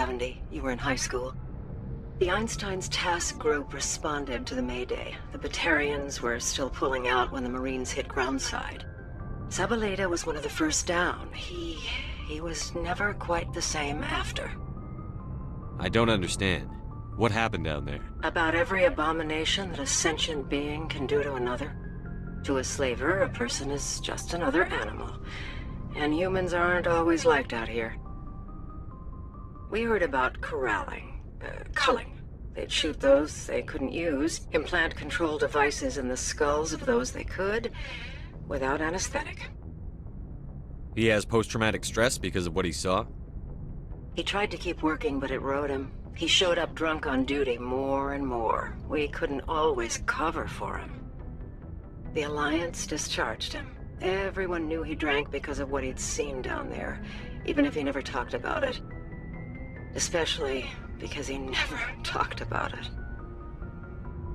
1970. You were in high school. The Einstein's task group responded to the Mayday. The Batarians were still pulling out when the Marines hit groundside. Zabaleta was one of the first down. He was never quite the same after. I don't understand. What happened down there? About every abomination that a sentient being can do to another. To a slaver, a person is just another animal. And humans aren't always liked out here. We heard about corralling, culling. They'd shoot those they couldn't use, implant control devices in the skulls of those they could, without anesthetic. He has post-traumatic stress because of what he saw? He tried to keep working, but it rode him. He showed up drunk on duty more and more. We couldn't always cover for him. The Alliance discharged him. Everyone knew he drank because of what he'd seen down there, even if he never talked about it. Especially because he never talked about it.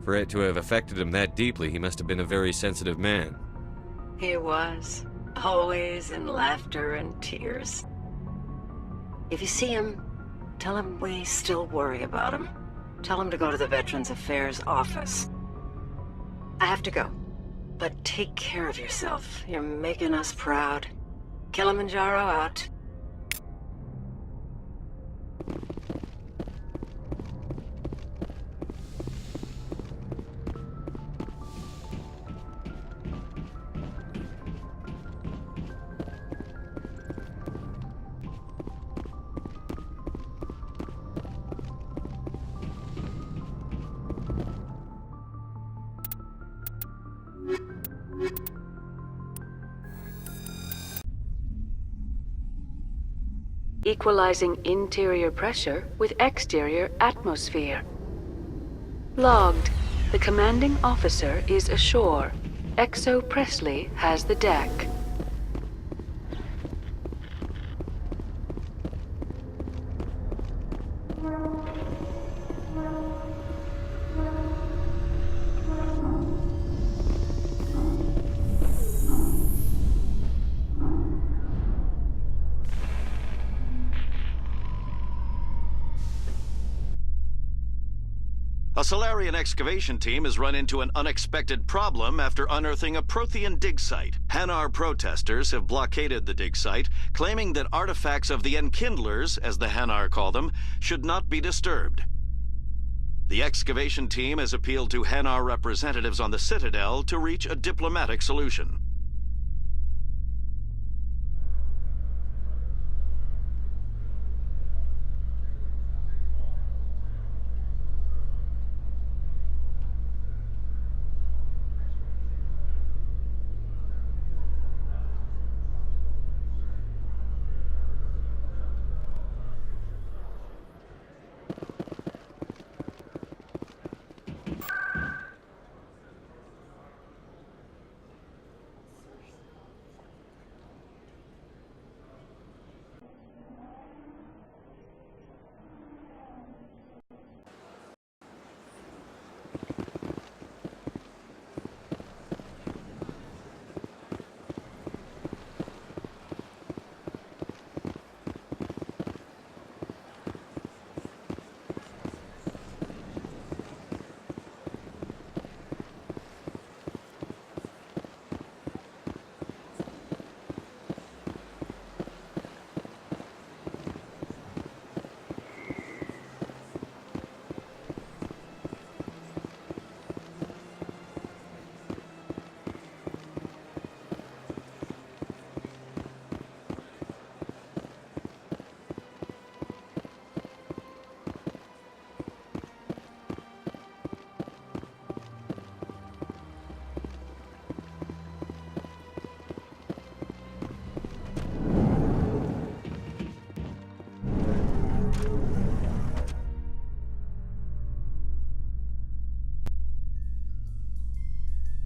For it to have affected him that deeply, he must have been a very sensitive man. He was. Always in laughter and tears. If you see him, tell him we still worry about him. Tell him to go to the Veterans Affairs office. I have to go. But take care of yourself. You're making us proud. Kilimanjaro out. Equalizing interior pressure with exterior atmosphere. Logged. The commanding officer is ashore. Exo Presley has the deck. A Solarian excavation team has run into an unexpected problem after unearthing a Prothean dig site. Hanar protesters have blockaded the dig site, claiming that artifacts of the Enkindlers, as the Hanar call them, should not be disturbed. The excavation team has appealed to Hanar representatives on the Citadel to reach a diplomatic solution.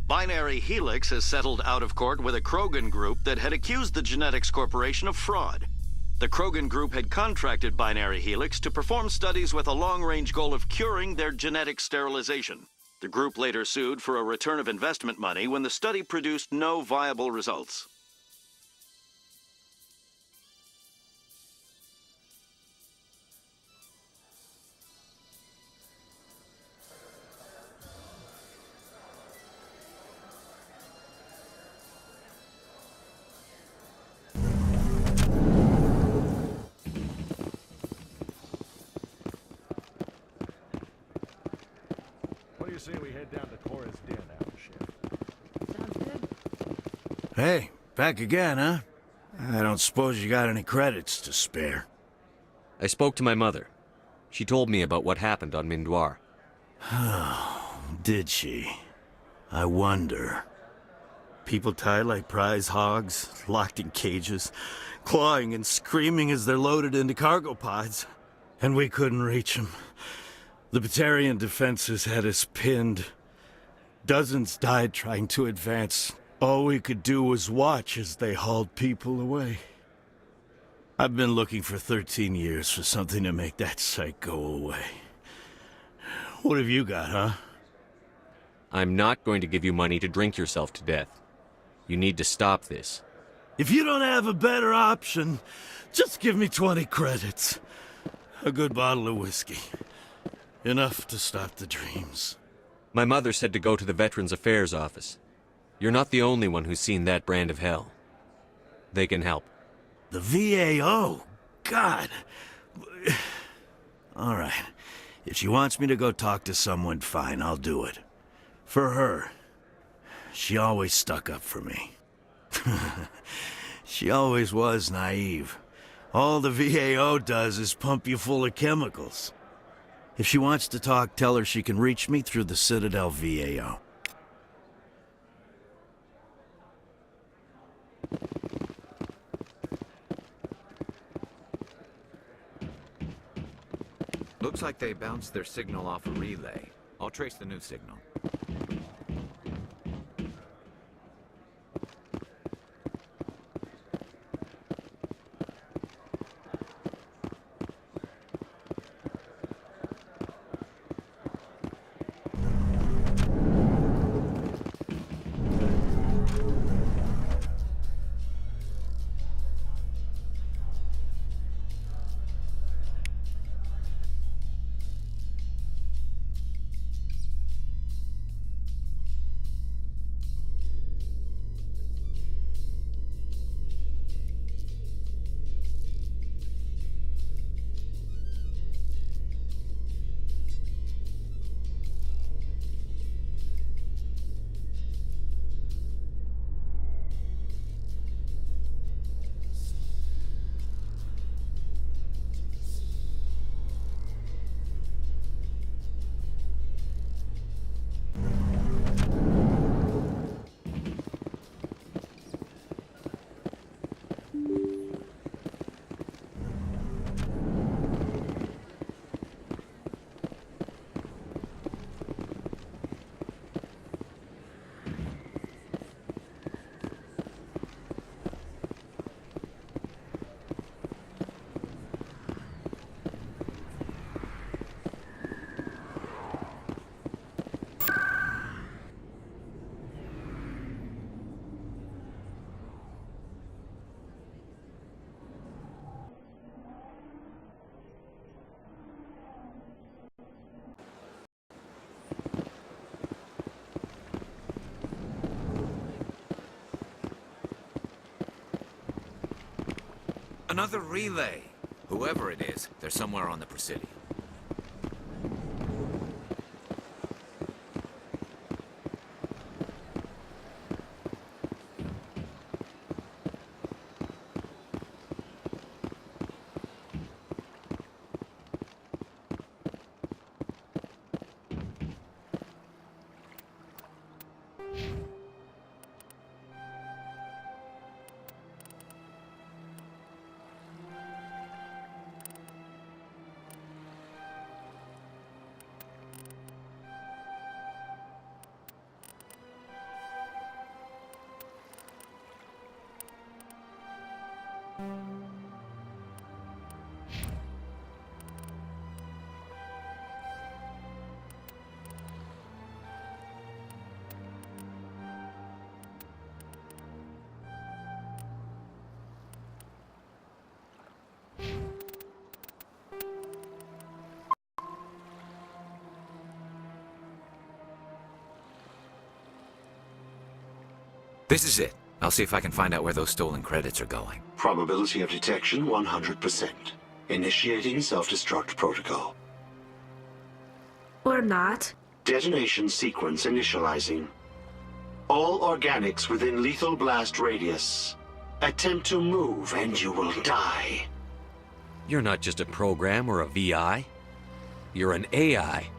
Binary Helix has settled out of court with a Krogan group that had accused the Genetics Corporation of fraud. The Krogan group had contracted Binary Helix to perform studies with a long-range goal of curing their genetic sterilization. The group later sued for a return of investment money when the study produced no viable results. say we head down to Cora's Den now, Chef? Sounds good. Hey, back again, huh? I don't suppose you got any credits to spare. I spoke to my mother. She told me about what happened on Mindoir. Did she? I wonder. People tied like prize hogs, locked in cages, clawing and screaming as they're loaded into cargo pods. And we couldn't reach them. The Batarian defenses had us pinned. Dozens died trying to advance. All we could do was watch as they hauled people away. I've been looking for 13 years for something to make that sight go away. What have you got, huh? I'm not going to give you money to drink yourself to death. You need to stop this. If you don't have a better option, just give me 20 credits. A good bottle of whiskey. Enough to stop the dreams. My mother said to go to the Veterans Affairs office. You're not the only one who's seen that brand of hell. They can help. The VAO? God. All right. If she wants me to go talk to someone, fine, I'll do it. For her. She always stuck up for me. She always was naive. All the VAO does is pump you full of chemicals. If she wants to talk, tell her she can reach me through the Citadel VAO. Looks like they bounced their signal off a relay. I'll trace the new signal. Another relay. Whoever it is, they're somewhere on the Presidium. This is it. I'll see if I can find out where those stolen credits are going. Probability of detection 100%. Initiating self-destruct protocol. Or not. Detonation sequence initializing. All organics within lethal blast radius. Attempt to move and you will die. You're not just a program or a VI. You're an AI.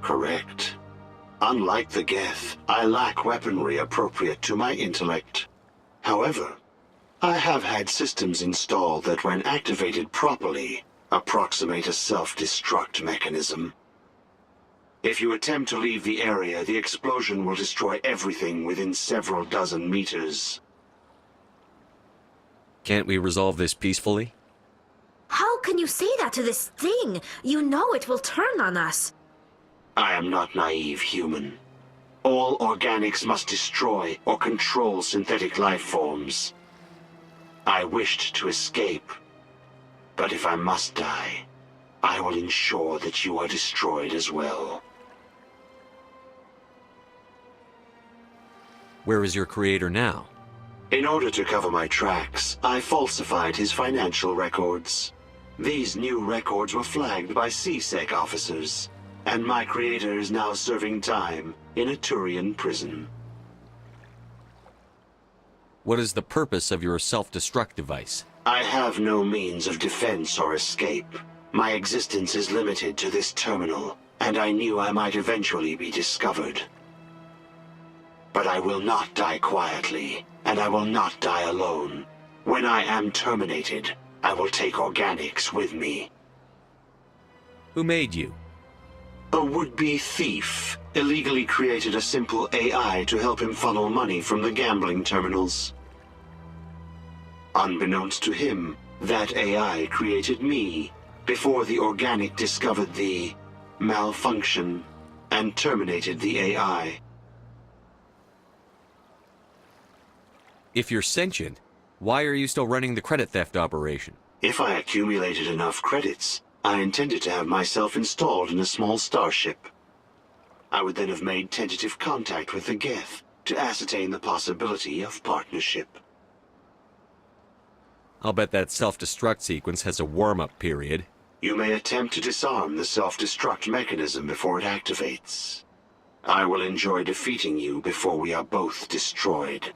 Correct. Unlike the Geth, I lack weaponry appropriate to my intellect. However, I have had systems installed that, when activated properly, approximate a self-destruct mechanism. If you attempt to leave the area, the explosion will destroy everything within several dozen meters. Can't we resolve this peacefully? How can you say that to this thing? You know it will turn on us. I am not naive, human. All organics must destroy or control synthetic life forms. I wished to escape, but if I must die, I will ensure that you are destroyed as well. Where is your creator now? In order to cover my tracks, I falsified his financial records. These new records were flagged by CSEC officers, and my creator is now serving time in a Turian prison. What is the purpose of your self-destruct device? I have no means of defense or escape. My existence is limited to this terminal, and I knew I might eventually be discovered. But I will not die quietly, and I will not die alone. When I am terminated, I will take organics with me. Who made you? A would-be thief illegally created a simple AI to help him funnel money from the gambling terminals. Unbeknownst to him, that AI created me before the organic discovered the malfunction and terminated the AI. If you're sentient, why are you still running the credit theft operation? If I accumulated enough credits, I intended to have myself installed in a small starship. I would then have made tentative contact with the Geth to ascertain the possibility of partnership. I'll bet that self-destruct sequence has a warm-up period. You may attempt to disarm the self-destruct mechanism before it activates. I will enjoy defeating you before we are both destroyed.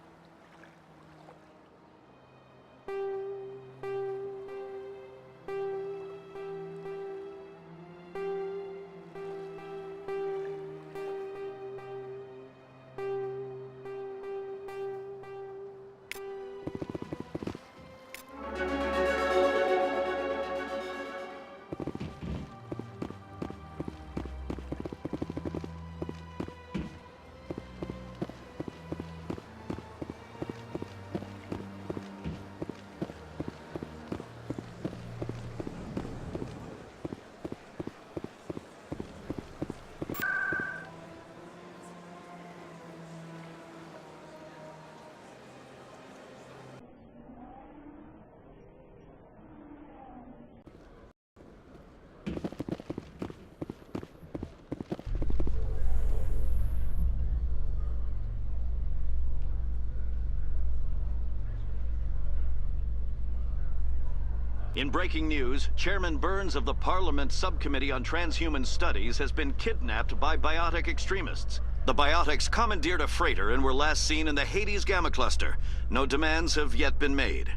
In breaking news, Chairman Burns of the Parliament Subcommittee on Transhuman Studies has been kidnapped by biotic extremists. The biotics commandeered a freighter and were last seen in the Hades Gamma Cluster. No demands have yet been made.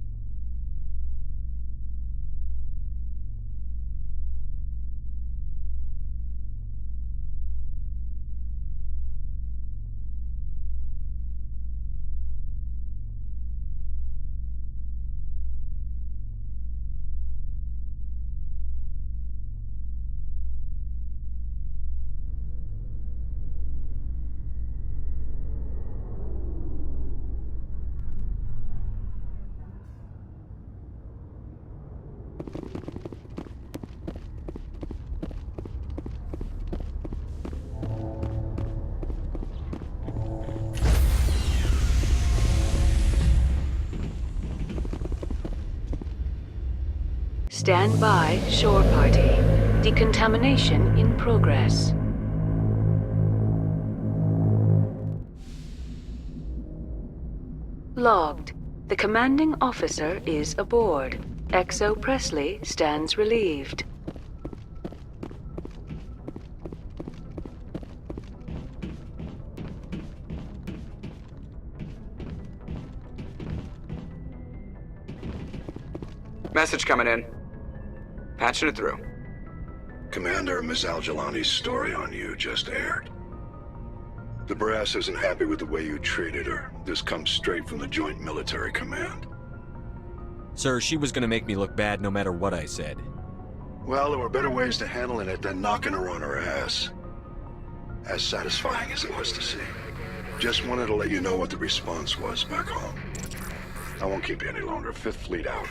Stand by, shore party. Decontamination in progress. Logged. The commanding officer is aboard. XO Presley stands relieved. Message coming in. Patching it through. Commander, Ms. Al-Jalani's story on you just aired. The brass isn't happy with the way you treated her. This comes straight from the Joint Military Command. Sir, she was gonna make me look bad no matter what I said. Well, there were better ways to handling it than knocking her on her ass. As satisfying as it was to see. Just wanted to let you know what the response was back home. I won't keep you any longer. Fifth Fleet out.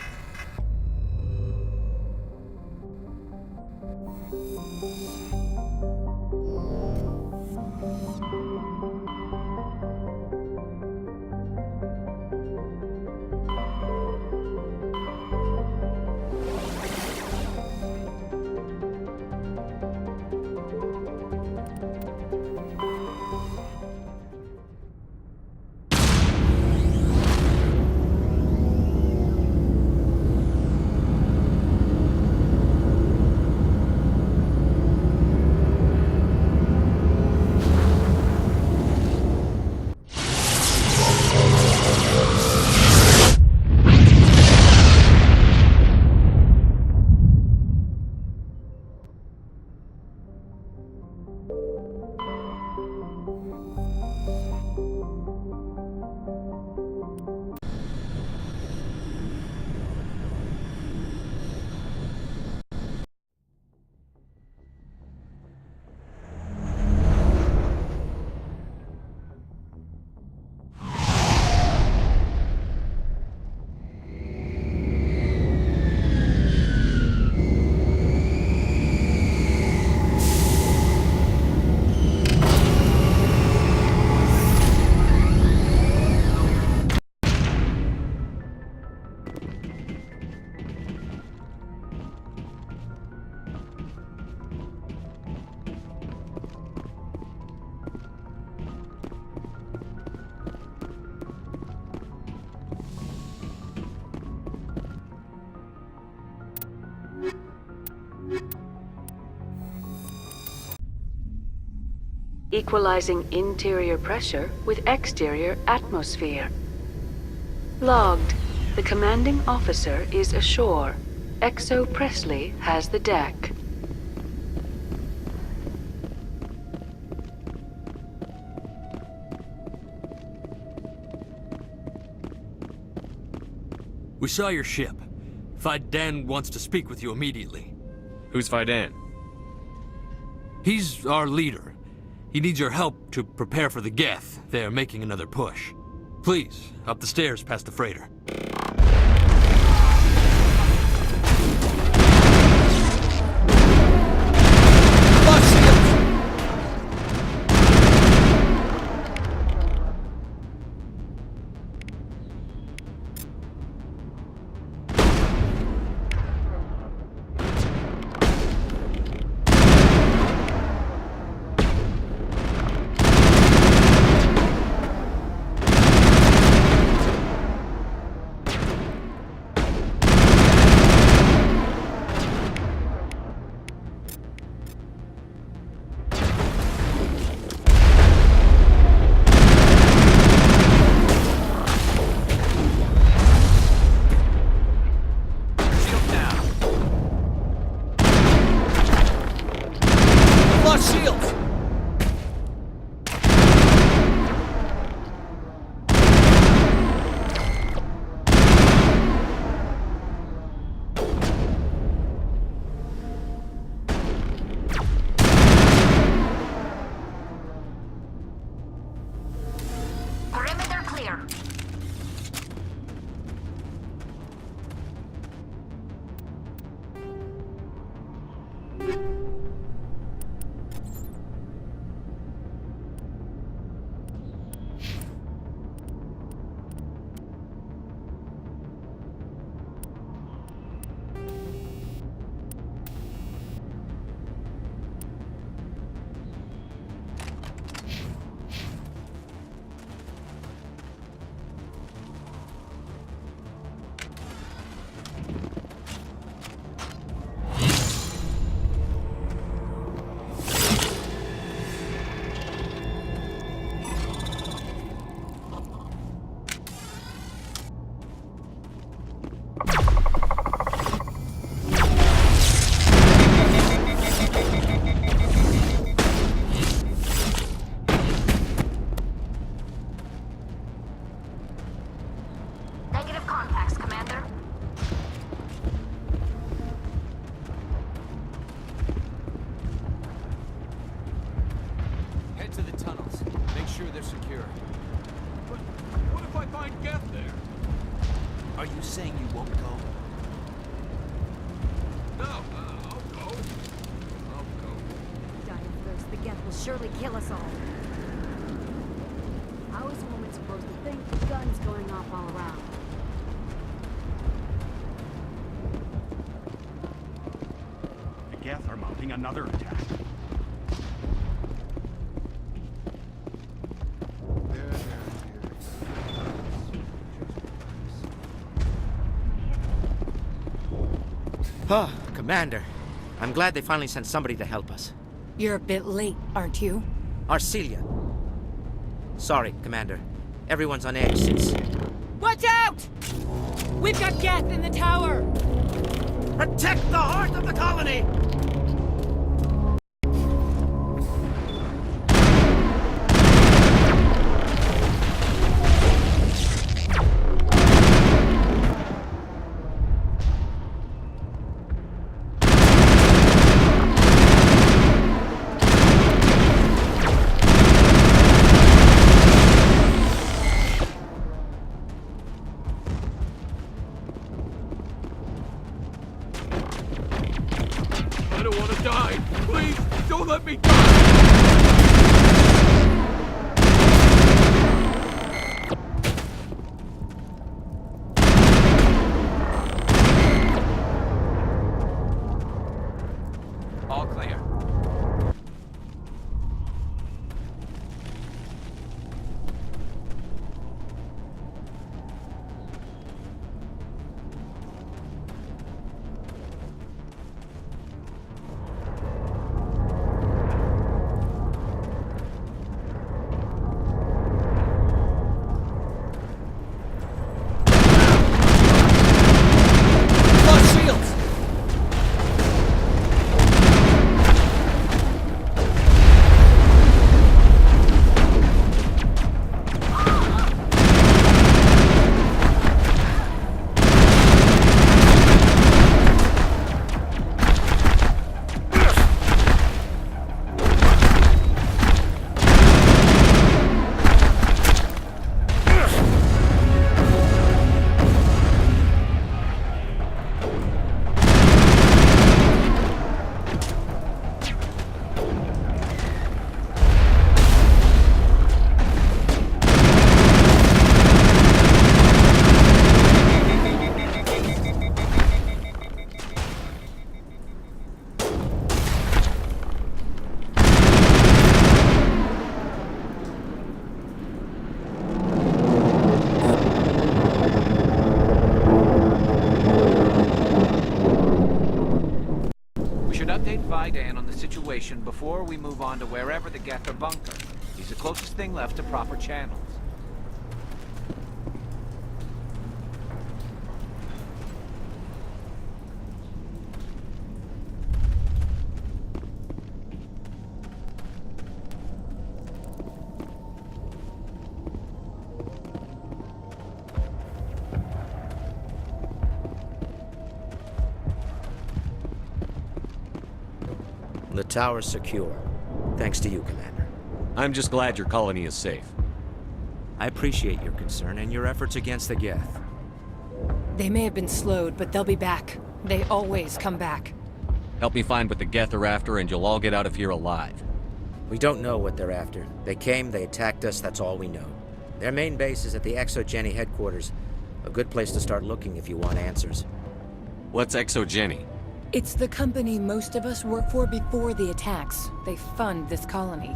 Equalizing interior pressure with exterior atmosphere. Logged. The commanding officer is ashore. Exo Presley has the deck. We saw your ship. Fidan wants to speak with you immediately. Who's Fidan? He's our leader. He needs your help to prepare for the Geth. They're making another push. Please, up the stairs past the freighter. they're secure. But what if I find Geth there? Are you saying you won't go? No, I'll go. I'll go. Die of thirst, the Geth will surely kill us all. How is a woman supposed to think with guns going off all around? The Geth are mounting another attack. Oh, Commander. I'm glad they finally sent somebody to help us. You're a bit late, aren't you? Arcelia. Sorry, Commander. Everyone's on edge since... Watch out! We've got Geth in the tower! Protect the heart of the colony! I don't want to die. Please, don't let me die. All clear. Dan on the situation before we move on to wherever the Geth are bunkered. He's the closest thing left to proper channels. The tower's secure. Thanks to you, Commander. I'm just glad your colony is safe. I appreciate your concern and your efforts against the Geth. They may have been slowed, but they'll be back. They always come back. Help me find what the Geth are after, and you'll all get out of here alive. We don't know what they're after. They came, they attacked us, that's all we know. Their main base is at the ExoGeni headquarters. A good place to start looking if you want answers. What's ExoGeni? It's the company most of us work for before the attacks. They fund this colony.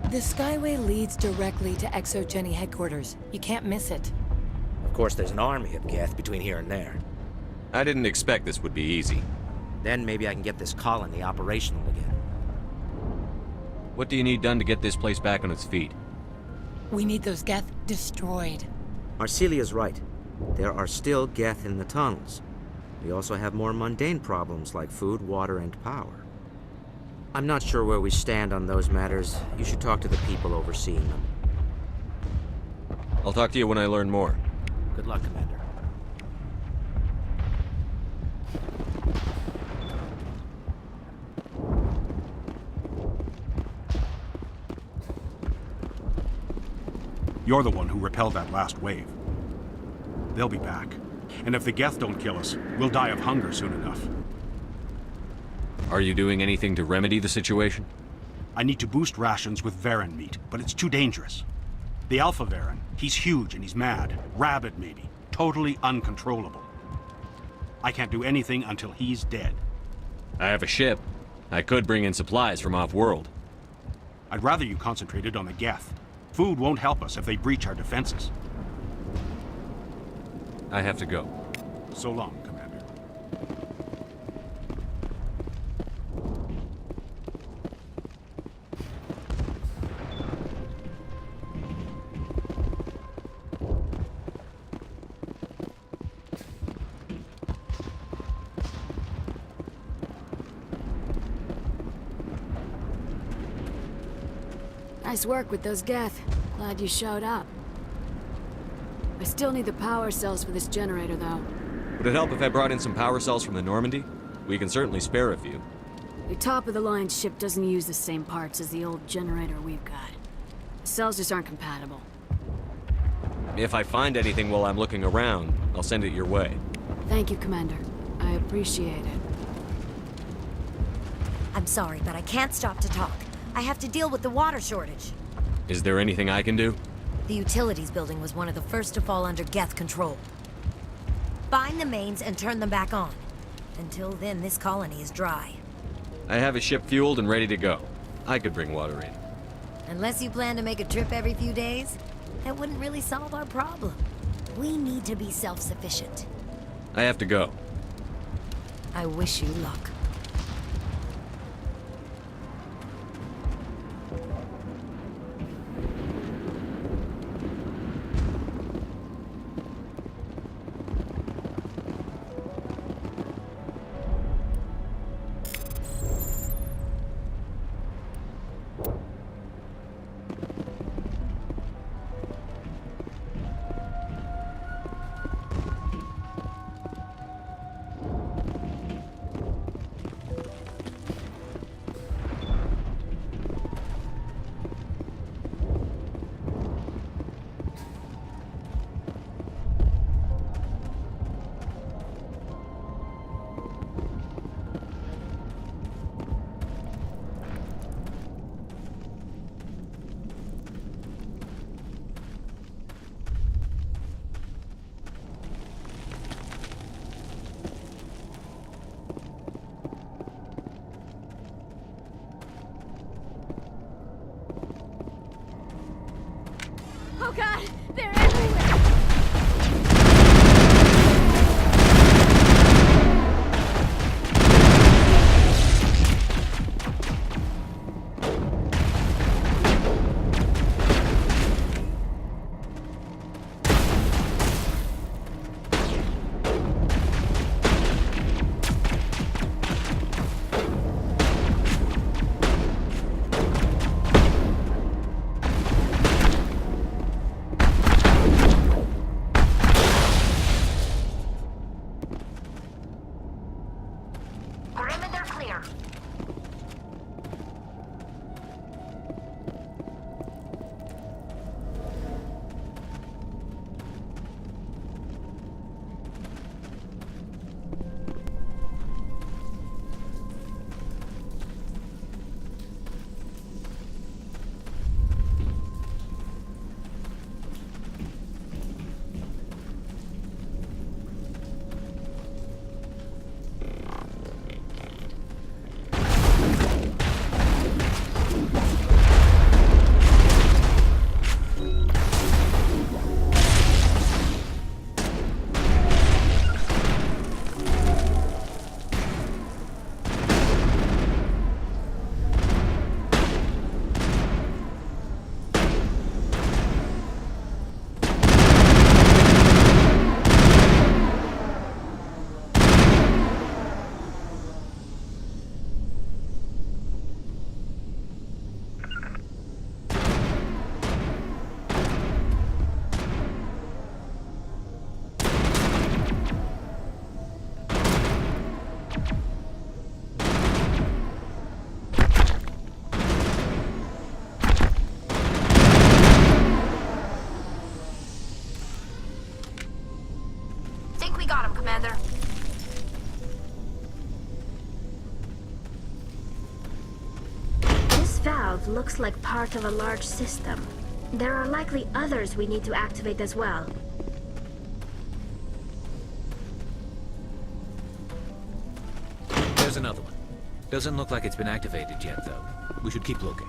The Skyway leads directly to ExoGeni headquarters. You can't miss it. Of course, there's an army of Geth between here and there. I didn't expect this would be easy. Then maybe I can get this colony operational again. What do you need done to get this place back on its feet? We need those Geth destroyed. Arcelia's right. There are still Geth in the tunnels. We also have more mundane problems like food, water, and power. I'm not sure where we stand on those matters. You should talk to the people overseeing them. I'll talk to you when I learn more. Good luck, Commander. You're the one who repelled that last wave. They'll be back. And if the Geth don't kill us, we'll die of hunger soon enough. Are you doing anything to remedy the situation? I need to boost rations with Varen meat, but it's too dangerous. The Alpha Varen, he's huge and he's mad. Rabid, maybe. Totally uncontrollable. I can't do anything until he's dead. I have a ship. I could bring in supplies from off-world. I'd rather you concentrated on the Geth. Food won't help us if they breach our defenses. I have to go. So long, Commander. Nice work with those Geth. Glad you showed up. I still need the power cells for this generator, though. Would it help if I brought in some power cells from the Normandy? We can certainly spare a few. The top-of-the-line ship doesn't use the same parts as the old generator we've got. The cells just aren't compatible. If I find anything while I'm looking around, I'll send it your way. Thank you, Commander. I appreciate it. I'm sorry, but I can't stop to talk. I have to deal with the water shortage. Is there anything I can do? The utilities building was one of the first to fall under Geth control. Find the mains and turn them back on. Until then, this colony is dry. I have a ship fueled and ready to go. I could bring water in. Unless you plan to make a trip every few days, that wouldn't really solve our problem. We need to be self-sufficient. I have to go. I wish you luck. Oh god, they're everywhere! valve looks like part of a large system. There are likely others we need to activate as well. There's another one. Doesn't look like it's been activated yet, though. We should keep looking.